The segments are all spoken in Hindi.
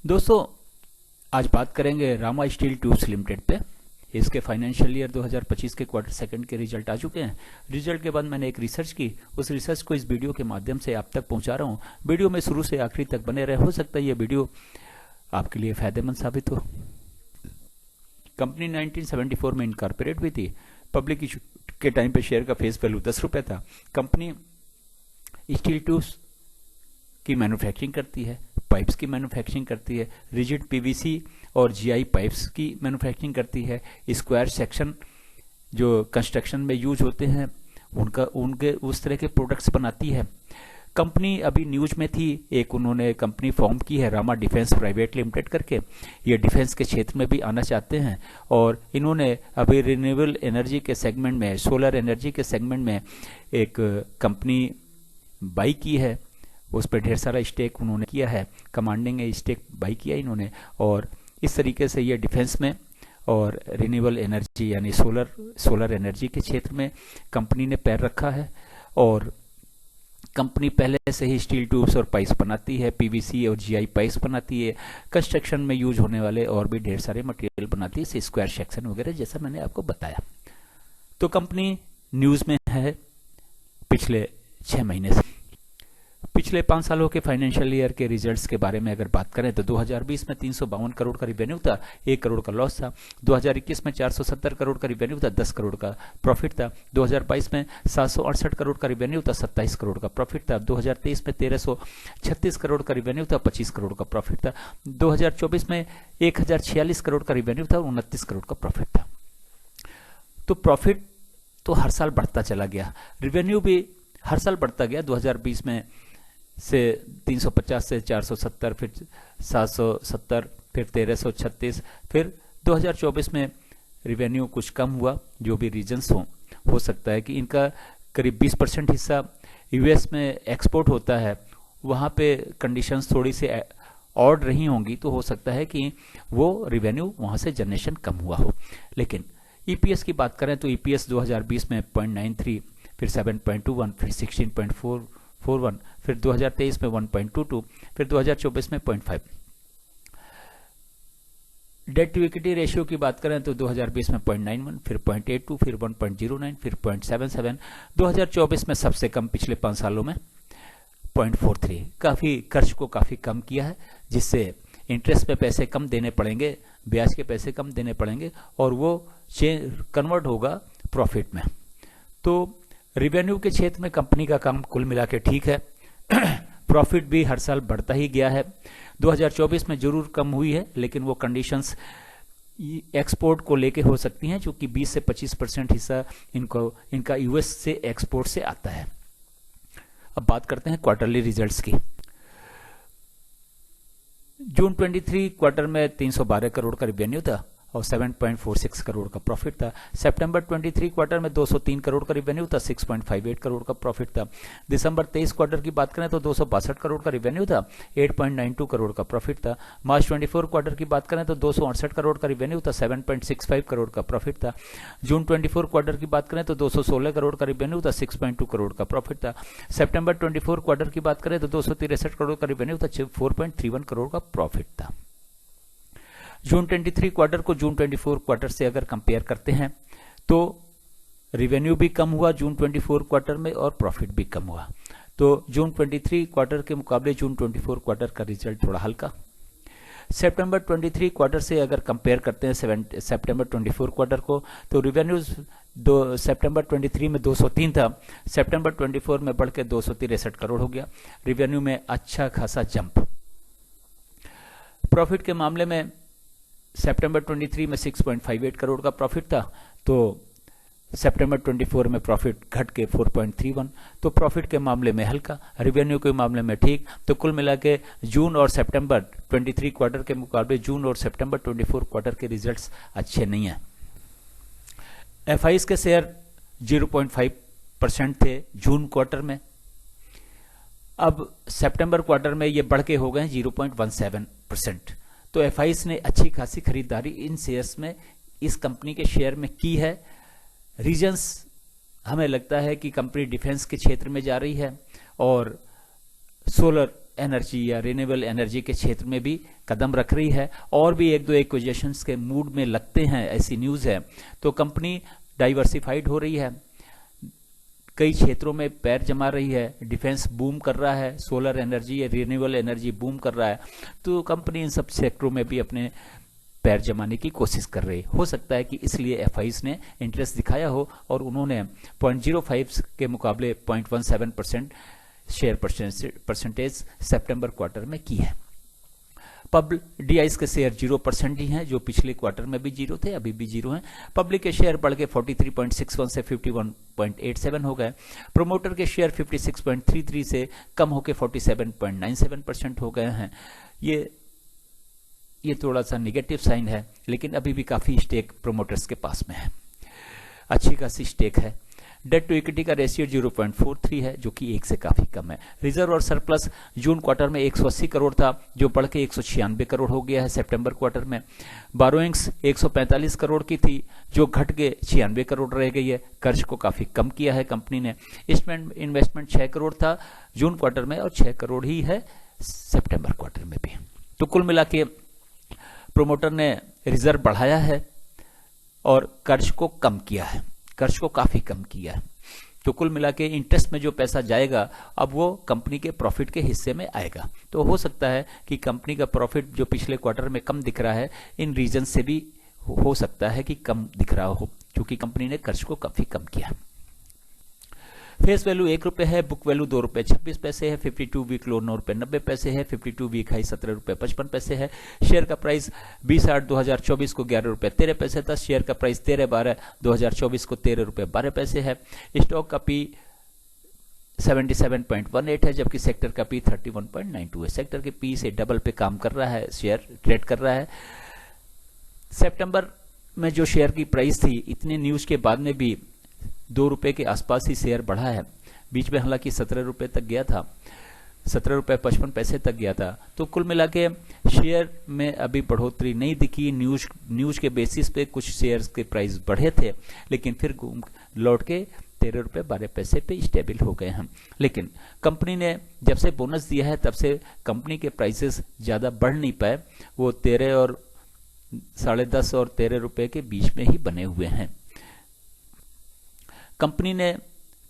दोस्तों, आज बात करेंगे रामा स्टील ट्यूब्स लिमिटेड पे। इसके फाइनेंशियल ईयर 2025 के क्वार्टर सेकंड के रिजल्ट आ चुके हैं। रिजल्ट के बाद मैंने एक रिसर्च की, उस रिसर्च को इस वीडियो के माध्यम से आप तक पहुंचा रहा हूं। वीडियो में शुरू से आखिरी तक बने रहे, हो सकता है ये वीडियो आपके लिए फायदेमंद साबित हो। कंपनी 1974 में इनकॉर्पोरेट हुई थी। पब्लिक इशू के टाइम पे शेयर का फेस वैल्यू 10 रुपए था। कंपनी स्टील ट्यूब्स की मैन्युफैक्चरिंग करती है, पाइप्स की मैन्युफैक्चरिंग करती है, रिजिड पीवीसी और जीआई पाइप्स की मैन्युफैक्चरिंग करती है। स्क्वायर सेक्शन जो कंस्ट्रक्शन में यूज होते हैं उनके उस तरह के प्रोडक्ट्स बनाती है। कंपनी अभी न्यूज में थी, एक उन्होंने कंपनी फॉर्म की है रामा डिफेंस प्राइवेट लिमिटेड करके। ये डिफेंस के क्षेत्र में भी आना चाहते हैं और इन्होंने अभी रिन्यूएबल एनर्जी के सेगमेंट में, सोलर एनर्जी के सेगमेंट में एक कंपनी बाई की है। उस पर ढेर सारा स्टेक उन्होंने किया है, कमांडिंग स्टेक बाई किया इन्होंने। और इस तरीके से ये डिफेंस में और रिन्यूएबल एनर्जी यानी सोलर एनर्जी के क्षेत्र में कंपनी ने पैर रखा है। और कंपनी पहले से ही स्टील ट्यूब्स और पाइप्स बनाती है, पीवीसी और जीआई पाइप्स बनाती है, कंस्ट्रक्शन में यूज होने वाले और भी ढेर सारे मटेरियल बनाती है, स्क्वायर सेक्शन वगैरह, जैसा मैंने आपको बताया। तो कंपनी न्यूज में है पिछले 6 महीने से। पिछले 5 सालों के फाइनेंशियल ईयर के रिजल्ट्स के बारे में अगर बात करें तो 2020 में 352 करोड़ का रिवेन्यू था, 1 करोड़ का लॉस था। 2021 में 470 करोड़ का रिवेन्यू था, 10 करोड़ का प्रॉफिट था। 2022 में 768 करोड़ का रिवेन्यू था, 27 करोड़ का प्रॉफिट था। 2023 में 1336 करोड़ का रिवेन्यू था, 25 करोड़ का प्रॉफिट था। 2024 में 1046 करोड़ का रिवेन्यू था, 29 करोड़ का प्रॉफिट था। तो प्रॉफिट तो हर साल बढ़ता चला गया, रिवेन्यू भी हर साल बढ़ता गया। 2020 में से 350 से 470, फिर 770, फिर 1336, फिर 2024 में रिवेन्यू कुछ कम हुआ। जो भी रीजन्स हो सकता है कि इनका करीब 20% हिस्सा यूएस में एक्सपोर्ट होता है, वहाँ पे कंडीशंस थोड़ी सी ऑड रही होंगी, तो हो सकता है कि वो रिवेन्यू वहाँ से जनरेशन कम हुआ हो। लेकिन ईपीएस की बात करें तो ईपीएस 2020 में 0.93, फिर 7.21, फिर 16.41, फिर 2023 में 1.22, फिर 2024 में 0.5। डेट टू इक्विटी रेशियो की बात करें तो 2020 में 0.91, फिर 0.82, फिर 1.09, फिर 0.77। 2024 में सबसे कम पिछले 5 सालों में 0.43। काफी खर्च को काफी कम किया है, जिससे इंटरेस्ट पे पैसे कम देने पड़ेंगे, ब्याज के पैसे कम देने पड़ेंगे और वो कन्वर्ट होगा प्रॉफिट में। तो रिवेन्यू के क्षेत्र में कंपनी का काम कुल मिला के ठीक है। प्रॉफिट भी हर साल बढ़ता ही गया है। 2024 में जरूर कम हुई है, लेकिन वो कंडीशंस एक्सपोर्ट को लेके हो सकती हैं, क्योंकि 20 से 25% हिस्सा इनका यूएस से एक्सपोर्ट से आता है। अब बात करते हैं क्वार्टरली रिजल्ट्स की। जून 23 क्वार्टर में 312 करोड़ का रिवेन्यू था और 7.46 करोड़ का प्रॉफिट था। सितंबर 23 क्वार्टर में 203 करोड़ का रिवेन्यू था, 6.58 करोड़ का प्रॉफिट था। दिसंबर 23 क्वार्टर की बात करें तो 262 करोड़ का रिवेन्यू था, 8.92 करोड़ का प्रॉफिट था। मार्च 24 क्वार्टर की बात करें तो 268 करोड़ का रिवेन्यू था, 7.65 करोड़ का प्रॉफिट था। जून 24 क्वार्टर की बात करें तो 216 करोड़ का रिवेन्यू था, 6.2 करोड़ का प्रॉफिट था। सितंबर 24 क्वार्टर की बात करें तो 263 करोड़ का रिवेन्यू था, 4.31 करोड़ का प्रॉफिट था। जून 23 क्वार्टर को जून 24 क्वार्टर से अगर कंपेयर करते हैं तो रिवेन्यू भी कम हुआ जून 24 क्वार्टर में और प्रॉफिट भी कम हुआ। तो जून 23 क्वार्टर के मुकाबले जून 24 क्वार्टर का रिजल्ट थोड़ा हल्का। सितंबर 23 क्वार्टर से अगर कंपेयर करते हैं सितंबर 24 क्वार्टर को, तो रिवेन्यूज सितंबर 23 में 203 था, सितंबर 24 में बढ़ के 263 करोड़ हो गया। रिवेन्यू में अच्छा खासा जंप। प्रॉफिट के मामले में सितंबर 23 में 6.58 करोड़ का प्रॉफिट था, तो सितंबर 24 में प्रॉफिट घट के 4.31। तो प्रॉफिट के मामले में हल्का, रिवेन्यू के मामले में ठीक। तो कुल मिला के जून और सितंबर 23 क्वार्टर के मुकाबले जून और सितंबर 24 क्वार्टर के रिजल्ट्स अच्छे नहीं हैं। एफआईएस के शेयर 0.5% थे जून क्वार्टर में, अब सितंबर क्वार्टर में ये बढ़ के हो गए 0.17%। तो एफआईएस ने अच्छी खासी खरीदारी इन शेयर्स में, इस कंपनी के शेयर में की है। रीजंस हमें लगता है कि कंपनी डिफेंस के क्षेत्र में जा रही है और सोलर एनर्जी या रिन्यूएबल एनर्जी के क्षेत्र में भी कदम रख रही है और भी एक दो एक्विजिशंस के मूड में लगते हैं, ऐसी न्यूज़ है। तो कंपनी डाइवर्सिफाइड हो रही है, कई क्षेत्रों में पैर जमा रही है, डिफेंस बूम कर रहा है, सोलर एनर्जी या रिन्यूएबल एनर्जी बूम कर रहा है, तो कंपनी इन सब सेक्टरों में भी अपने पैर जमाने की कोशिश कर रही हो सकता है कि इसलिए एफआईज ने इंटरेस्ट दिखाया हो और उन्होंने 0.05 के मुकाबले 0.17% शेयर परसेंटेज सितंबर क्वार्टर में की है। पब्लिक डीआईस के शेयर 0% ही हैं, जो पिछले क्वार्टर में भी जीरो थे, अभी भी जीरो हैं। पब्लिक के शेयर बढ़ के 43.61 से 51.87 हो गए। प्रोमोटर के शेयर 56.33 से कम होकर 47.97% हो गए हैं। ये थोड़ा सा निगेटिव साइन है, लेकिन अभी भी काफी स्टेक प्रोमोटर्स के पास में है, अच्छी खासी स्टेक है। डेट टू इक्विटी का रेशियो 0.43 है, जो कि 1 से काफी कम है। रिजर्व और सरप्लस जून क्वार्टर में 180 करोड़ था, जो बढ़ के 196 करोड़ हो गया है सितंबर क्वार्टर में। बारोइंग्स 145 करोड़ की थी, जो घट के 96 करोड़ रह गई है। कर्ज को काफी कम किया है कंपनी ने। इन्वेस्टमेंट 6 करोड़ था जून क्वार्टर में और 6 करोड़ ही है सितंबर क्वार्टर में भी। तो कुल मिला के प्रोमोटर ने रिजर्व बढ़ाया है और कर्ज को कम किया है, कर्ज को काफी कम किया है। तो कुल मिला के इंटरेस्ट में जो पैसा जाएगा अब वो कंपनी के प्रॉफिट के हिस्से में आएगा। तो हो सकता है कि कंपनी का प्रॉफिट जो पिछले क्वार्टर में कम दिख रहा है, इन रीजन से भी हो सकता है कि कम दिख रहा हो, क्योंकि कंपनी ने कर्ज को काफी कम किया। फेस वैल्यू 1 रुपये है, बुक वैल्यू 2 रुपये 26 पैसे है, 52 वीक लो 9 रुपये 90 पैसे है, 52 वीक हाई 17 रुपये 55 पैसे है। शेयर का प्राइस 20/8/2024 को 11 रुपये 13 पैसे था। शेयर का प्राइस 13/12/2024 को 13 रुपये 12 पैसे है। स्टॉक का पी 77.18 है, जबकि सेक्टर का पी 31.92 है। सेक्टर के पी से डबल पे काम कर रहा है, शेयर ट्रेड कर रहा है। सितंबर में जो शेयर की प्राइस थी, इतने न्यूज के बाद में भी 2 रुपए के आसपास ही शेयर बढ़ा है। बीच में हालांकि 17 रुपए तक गया था, 17 रुपये 55 पैसे तक गया था। तो कुल मिला के शेयर में अभी बढ़ोतरी नहीं दिखी। न्यूज के बेसिस पे कुछ शेयर्स के प्राइस बढ़े थे, लेकिन फिर लौट के 13 रुपये 12 पैसे पे स्टेबल हो गए हैं। लेकिन कंपनी ने जब से बोनस दिया है, तब से कंपनी के प्राइसेस ज्यादा बढ़ नहीं पाए, वो 13 और 10.5 और 13 रुपये के बीच में ही बने हुए हैं। कंपनी ने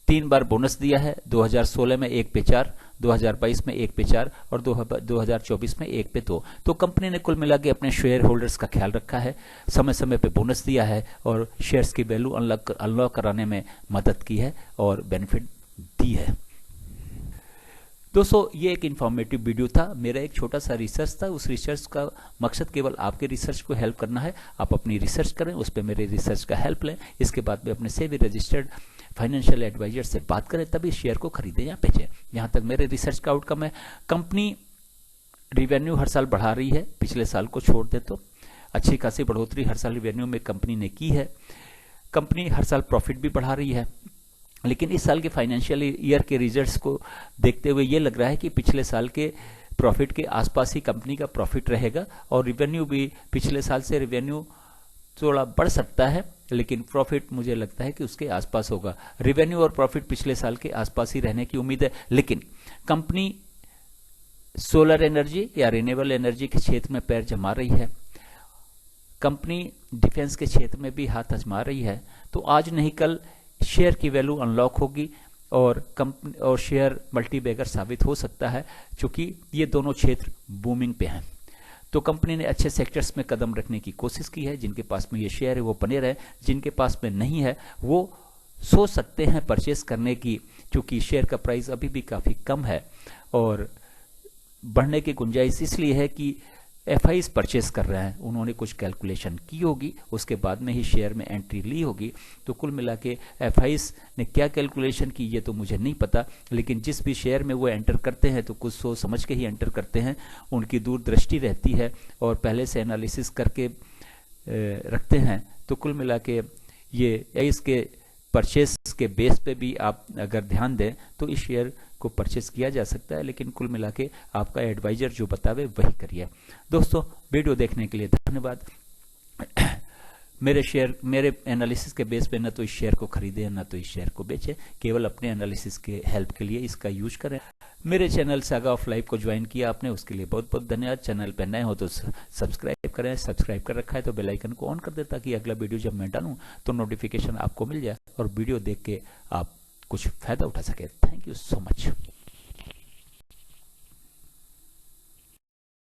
3 बार बोनस दिया है, 2016 में 1 पे 4, 2022 में 1 पे 4 और 2024 में 1 पे 2। तो कंपनी ने कुल मिला के अपने शेयर होल्डर्स का ख्याल रखा है, समय समय पे बोनस दिया है और शेयर्स की वैल्यू अनलॉक कराने में मदद की है और बेनिफिट दी है। दोस्तों, ये एक इन्फॉर्मेटिव वीडियो था, मेरा एक छोटा सा रिसर्च था। उस रिसर्च का मकसद केवल आपके रिसर्च को हेल्प करना है। आप अपनी रिसर्च करें, उस पर मेरे रिसर्च का हेल्प लें। इसके बाद में अपने सेबी रजिस्टर्ड फाइनेंशियल एडवाइजर से बात करें, तभी शेयर को खरीदें या बेचें। यहाँ तक मेरे रिसर्च का आउटकम है। कंपनी रिवेन्यू हर साल बढ़ा रही है, पिछले साल को छोड़ दे तो अच्छी खासी बढ़ोतरी हर साल रिवेन्यू में कंपनी ने की है। कंपनी हर साल प्रॉफिट भी बढ़ा रही है, लेकिन इस साल के फाइनेंशियल ईयर के रिजल्ट्स को देखते हुए ये लग रहा है कि पिछले साल के प्रॉफिट के आसपास ही कंपनी का प्रॉफिट रहेगा और रिवेन्यू भी पिछले साल से रिवेन्यू थोड़ा बढ़ सकता है, लेकिन प्रॉफिट मुझे लगता है कि उसके आसपास होगा। रिवेन्यू और प्रॉफिट पिछले साल के आसपास ही रहने की उम्मीद है। लेकिन कंपनी सोलर एनर्जी या रिन्यूएबल एनर्जी के क्षेत्र में पैर जमा रही है, कंपनी डिफेंस के क्षेत्र में भी हाथ आजमा रही है। तो आज नहीं कल शेयर की वैल्यू अनलॉक होगी और कंपनी और शेयर मल्टीबैगर साबित हो सकता है, क्योंकि ये दोनों क्षेत्र बूमिंग पे हैं। तो कंपनी ने अच्छे सेक्टर्स में कदम रखने की कोशिश की है। जिनके पास में ये शेयर है वो बने रहे, जिनके पास में नहीं है वो सोच सकते हैं परचेस करने की, क्योंकि शेयर का प्राइस अभी भी काफी कम है और बढ़ने की गुंजाइश इसलिए है कि एफआईज परचेस कर रहे हैं। उन्होंने कुछ कैलकुलेशन की होगी, उसके बाद में ही शेयर में एंट्री ली होगी। तो कुल मिला के एफआईज ने क्या कैलकुलेशन की ये तो मुझे नहीं पता, लेकिन जिस भी शेयर में वो एंटर करते हैं तो कुछ सोच समझ के ही एंटर करते हैं। उनकी दूरदृष्टि रहती है और पहले से एनालिसिस करके रखते हैं। तो कुल मिला के ये इसके परचेस के बेस पे भी आप अगर ध्यान दें तो इस शेयर को परचेस किया जा सकता है, लेकिन कुल मिला के आपका एडवाइजर जो बतावे वही करिए। दोस्तों, वीडियो देखने के लिए धन्यवाद। मेरे एनालिसिस के बेस पे न तो इस शेयर को खरीदे न तो इस शेयर को बेचे, केवल अपने एनालिसिस के हेल्प के लिए इसका यूज करें। मेरे चैनल सागा ऑफ लाइफ को ज्वाइन किया आपने, उसके लिए बहुत बहुत धन्यवाद। चैनल पे नए हो तो सब्सक्राइब करें, सब्सक्राइब कर रखा है तो बेल आइकन को ऑन कर दे ताकि अगला वीडियो जब मैं डालूं तो नोटिफिकेशन आपको मिल जाए और वीडियो देख के आप कुछ फायदा उठा सके। Thank you so much.